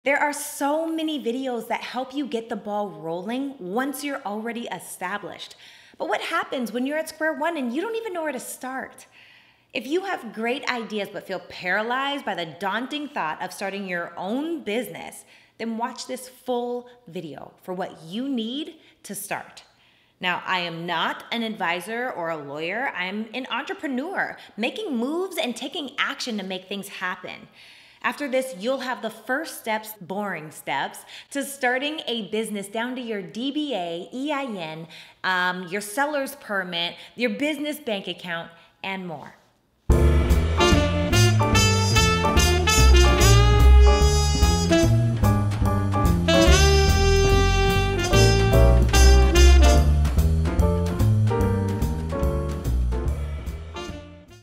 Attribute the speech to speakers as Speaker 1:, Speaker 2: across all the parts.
Speaker 1: There are so many videos that help you get the ball rolling once you're already established. But what happens when you're at square one and you don't even know where to start? If you have great ideas but feel paralyzed by the daunting thought of starting your own business, then watch this full video for what you need to start. Now, I am not an advisor or a lawyer. I'm an entrepreneur, making moves and taking action to make things happen. After this, you'll have the first steps, boring steps, to starting a business down to your DBA, EIN, your seller's permit, your business bank account, and more.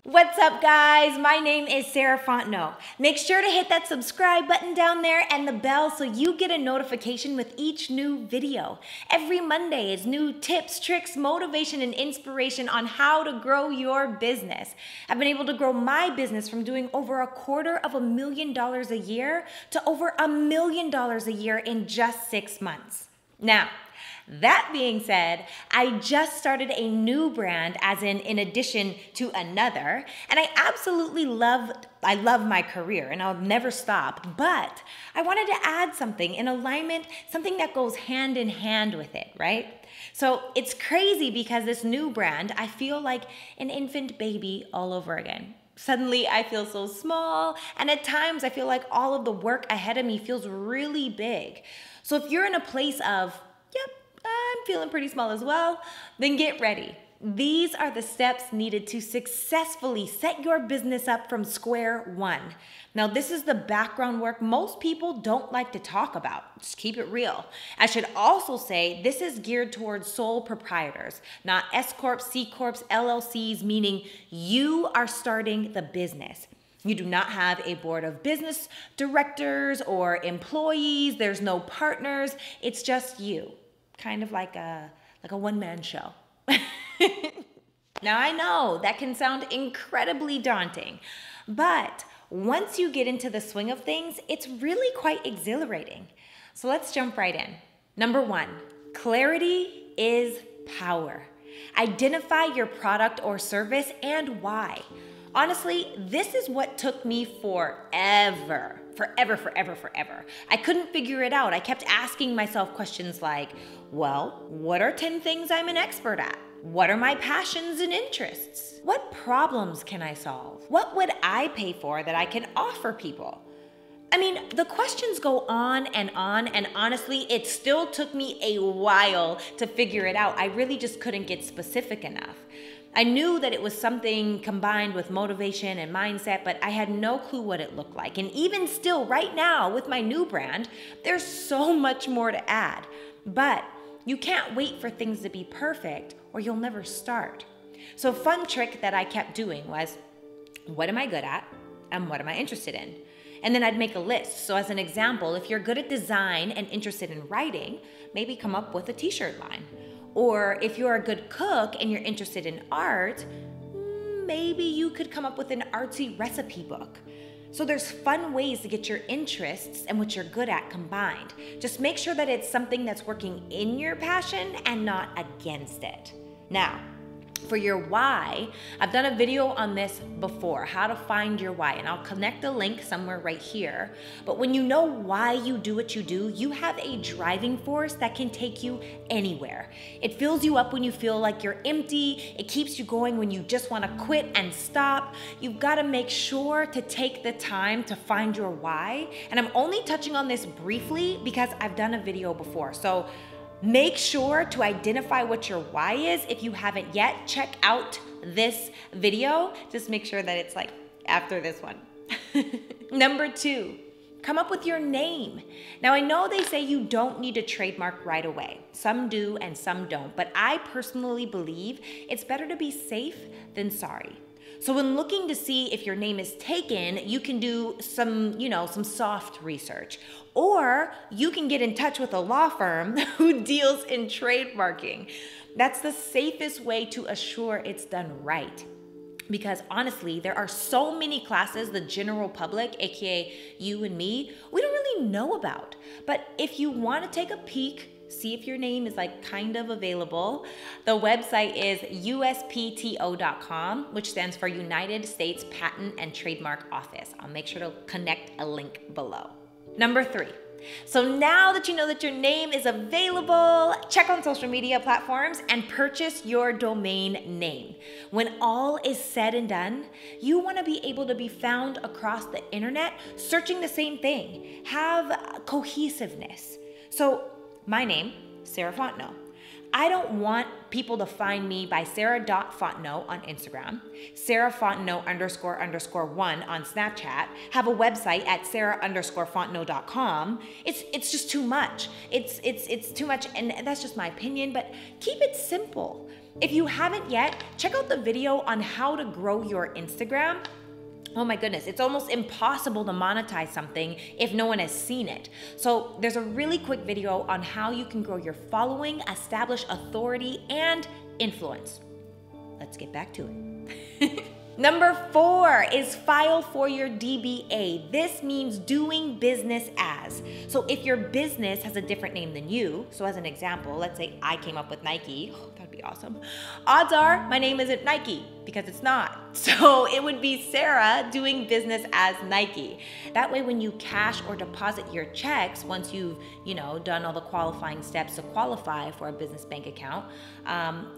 Speaker 1: What's up, guys? My name is Sarah Fontenot. Make sure to hit that subscribe button down there and the bell so you get a notification with each new video. Every Monday is new tips, tricks, motivation, and inspiration on how to grow your business. I've been able to grow my business from doing over $250,000 a year to over $1 million a year in just 6 months. Now, that being said, I just started a new brand, as in addition to another, and I love my career and I'll never stop, but I wanted to add something in alignment, something that goes hand in hand with it, right? So it's crazy because this new brand, I feel like an infant baby all over again. Suddenly I feel so small, and at times I feel like all of the work ahead of me feels really big. So if you're in a place of, yep, I'm feeling pretty small as well, then get ready. These are the steps needed to successfully set your business up from square one. Now, this is the background work most people don't like to talk about. Just keep it real. I should also say this is geared towards sole proprietors, not S-Corps, C-Corps, LLCs, meaning you are starting the business. You do not have a board of business directors or employees. There's no partners. It's just you. Kind of like a one-man show. Now, I know that can sound incredibly daunting, but once you get into the swing of things, it's really quite exhilarating. So let's jump right in. Number one, clarity is power. Identify your product or service and why. Honestly, this is what took me forever. I couldn't figure it out. I kept asking myself questions like, well, what are 10 things I'm an expert at? What are my passions and interests? What problems can I solve? What would I pay for that I can offer people? I mean, the questions go on, and honestly, it still took me a while to figure it out. I really just couldn't get specific enough. I knew that it was something combined with motivation and mindset, but I had no clue what it looked like. And even still, right now, with my new brand, there's so much more to add. But you can't wait for things to be perfect or you'll never start. So a fun trick that I kept doing was, what am I good at and what am I interested in? And then I'd make a list. So as an example, if you're good at design and interested in writing, maybe come up with a t-shirt line. Or if you're a good cook and you're interested in art, maybe you could come up with an artsy recipe book. So there's fun ways to get your interests and what you're good at combined. Just make sure that it's something that's working in your passion and not against it. Now, for your why, I've done a video on this before, how to find your why, and I'll connect the link somewhere right here. But when you know why you do what you do, you have a driving force that can take you anywhere. It fills you up when you feel like you're empty. It keeps you going when you just want to quit and stop. You've got to make sure to take the time to find your why. And I'm only touching on this briefly because I've done a video before. So make sure to identify what your why is. If you haven't yet, check out this video. Just make sure that it's like after this one. Number two, come up with your name. Now, I know they say you don't need to trademark right away. Some do and some don't, but I personally believe it's better to be safe than sorry. So when looking to see if your name is taken, you can do some soft research. Or you can get in touch with a law firm who deals in trademarking. That's the safest way to assure it's done right. Because honestly, there are so many classes the general public, aka you and me, we don't really really know about. But if you want to take a peek, see if your name is like kind of available, the website is uspto.com, which stands for United States Patent and Trademark Office. I'll make sure to connect a link below. Number 3. So now that you know that your name is available, check on social media platforms and purchase your domain name. When all is said and done, you want to be able to be found across the internet searching the same thing. Have cohesiveness. So my name, Sarah Fontenot. I don't want people to find me by sarah.fontenot on Instagram, sarah__1 on Snapchat, have a website at sarah_fontenot.com. It's just too much. It's too much, and that's just my opinion, but keep it simple. If you haven't yet, check out the video on how to grow your Instagram. Oh my goodness, it's almost impossible to monetize something if no one has seen it. So there's a really quick video on how you can grow your following, establish authority, and influence. Let's get back to it. Number 4 is file for your DBA. This means doing business as. So if your business has a different name than you, so as an example, let's say I came up with Nike, that'd be awesome. Odds are my name isn't Nike because it's not. So it would be Sarah doing business as Nike. That way when you cash or deposit your checks, once you've done all the qualifying steps to qualify for a business bank account,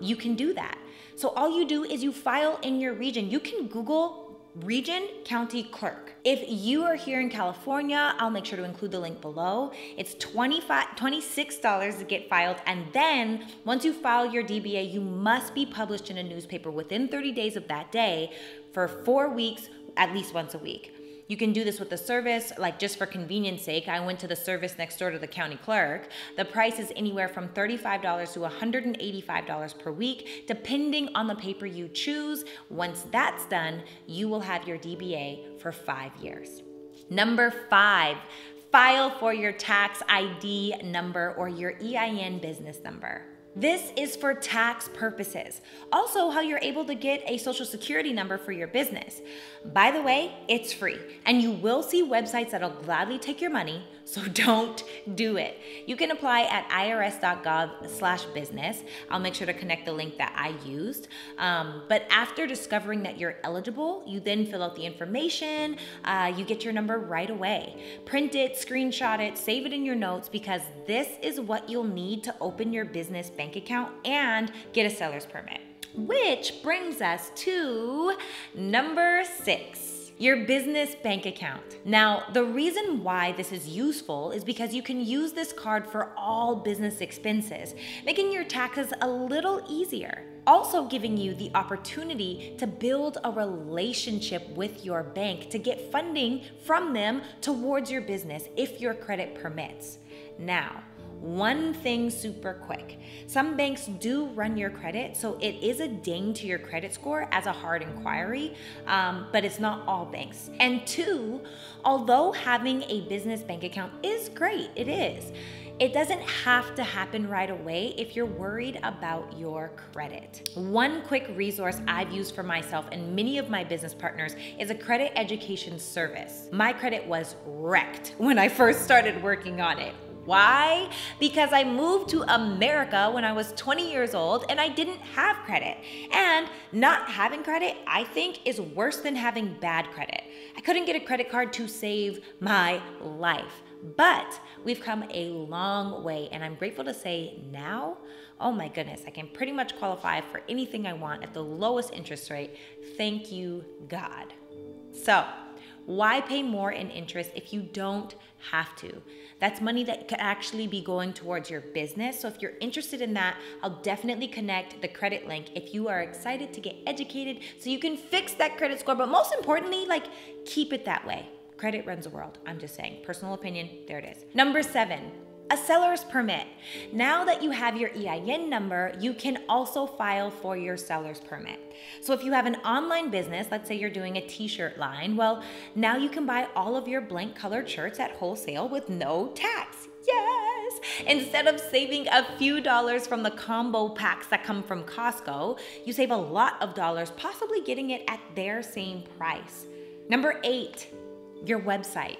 Speaker 1: you can do that. So all you do is you file in your region. You can Google region, county clerk. If you are here in California, I'll make sure to include the link below. It's $26 to get filed. And then once you file your DBA, you must be published in a newspaper within 30 days of that day for 4 weeks, at least once a week. You can do this with the service, like just for convenience sake, I went to the service next door to the county clerk. The price is anywhere from $35 to $185 per week, depending on the paper you choose. Once that's done, you will have your DBA for 5 years. Number 5, file for your tax ID number or your EIN business number. This is for tax purposes. Also, how you're able to get a social security number for your business. By the way, it's free, and you will see websites that'll gladly take your money, so don't do it. You can apply at irs.gov/business. I'll make sure to connect the link that I used. But after discovering that you're eligible, you then fill out the information, you get your number right away. Print it, screenshot it, save it in your notes, because this is what you'll need to open your business bank account and get a seller's permit. Which brings us to number 6, your business bank account. Now, the reason why this is useful is because you can use this card for all business expenses, making your taxes a little easier. Also giving you the opportunity to build a relationship with your bank to get funding from them towards your business if your credit permits. Now, one thing super quick. Some banks do run your credit, so it is a ding to your credit score as a hard inquiry, but it's not all banks. And 2, although having a business bank account is great, it is, it doesn't have to happen right away if you're worried about your credit. One quick resource I've used for myself and many of my business partners is a credit education service. My credit was wrecked when I first started working on it. Why? Because I moved to America when I was 20 years old and I didn't have credit. And not having credit, I think, is worse than having bad credit. I couldn't get a credit card to save my life. But we've come a long way, and I'm grateful to say now, oh my goodness, I can pretty much qualify for anything I want at the lowest interest rate. Thank you, God. So, why pay more in interest if you don't have to? That's money that could actually be going towards your business. So if you're interested in that, I'll definitely connect the credit link if you are excited to get educated so you can fix that credit score. But most importantly, keep it that way. Credit runs the world. I'm just saying. Personal opinion, there it is. Number 7. A seller's permit. Now that you have your EIN number, you can also file for your seller's permit. So if you have an online business, let's say you're doing a t-shirt line, well, now you can buy all of your blank colored shirts at wholesale with no tax. Yes! Instead of saving a few dollars from the combo packs that come from Costco, you save a lot of dollars, possibly getting it at their same price. Number 8, your website.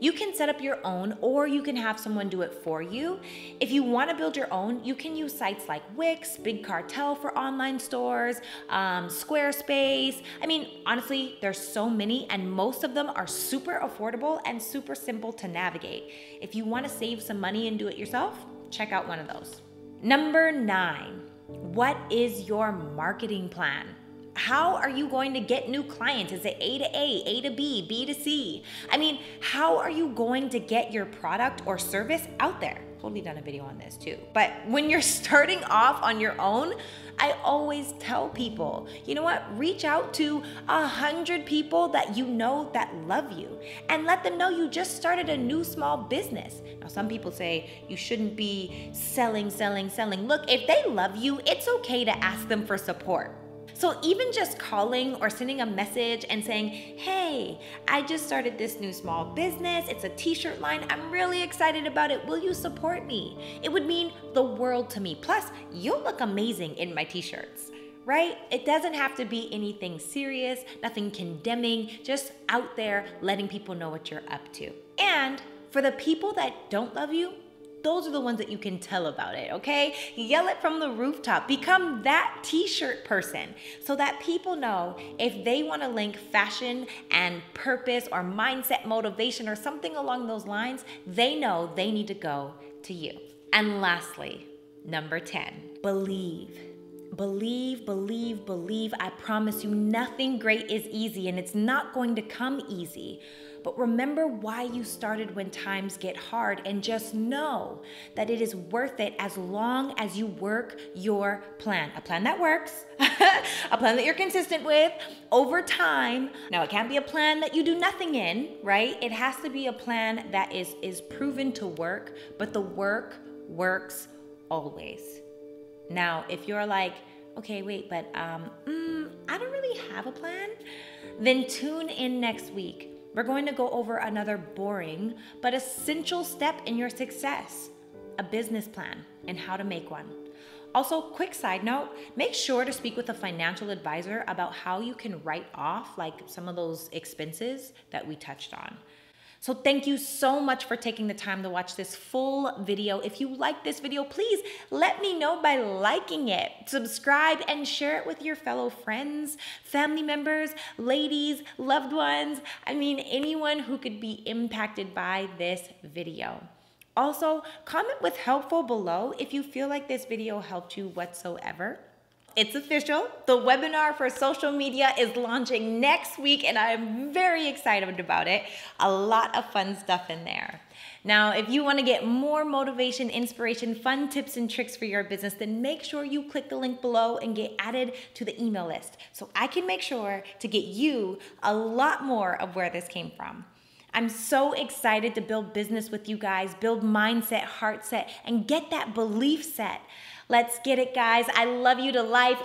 Speaker 1: You can set up your own, or you can have someone do it for you. If you want to build your own, you can use sites like Wix, Big Cartel for online stores, Squarespace. I mean, honestly, there's so many, and most of them are super affordable and super simple to navigate. If you want to save some money and do it yourself, check out one of those. Number 9, what is your marketing plan? How are you going to get new clients? Is it A to A, A to B, B to C? I mean, how are you going to get your product or service out there? Totally done a video on this too. But when you're starting off on your own, I always tell people, you know what? Reach out to 100 people that you know that love you and let them know you just started a new small business. Now, some people say you shouldn't be selling. Look, if they love you, it's okay to ask them for support. So even just calling or sending a message and saying, hey, I just started this new small business. It's a t-shirt line. I'm really excited about it. Will you support me? It would mean the world to me. Plus, you'll look amazing in my t-shirts, right? It doesn't have to be anything serious, nothing condemning, just out there letting people know what you're up to. And for the people that don't love you, those are the ones that you can tell about it, okay? Yell it from the rooftop. Become that t-shirt person so that people know if they want to link fashion and purpose or mindset motivation or something along those lines, they know they need to go to you. And lastly, number 10, believe. Believe. I promise you, nothing great is easy, and it's not going to come easy. But remember why you started when times get hard, and just know that it is worth it as long as you work your plan. A plan that works, a plan that you're consistent with over time. Now, it can't be a plan that you do nothing in, right? It has to be a plan that is proven to work, but the work works always. Now, if you're like, okay, wait, but I don't really have a plan, then tune in next week. We're going to go over another boring but essential step in your success, a business plan and how to make one. Also, quick side note, make sure to speak with a financial advisor about how you can write off like some of those expenses that we touched on. So thank you so much for taking the time to watch this full video. If you like this video, please let me know by liking it. Subscribe and share it with your fellow friends, family members, ladies, loved ones. I mean, anyone who could be impacted by this video. Also, comment with helpful below if you feel like this video helped you whatsoever. It's official. The webinar for social media is launching next week, and I'm very excited about it. A lot of fun stuff in there. Now, if you want to get more motivation, inspiration, fun tips and tricks for your business, then make sure you click the link below and get added to the email list so I can make sure to get you a lot more of where this came from. I'm so excited to build business with you guys, build mindset, heart set, and get that belief set. Let's get it, guys. I love you to life.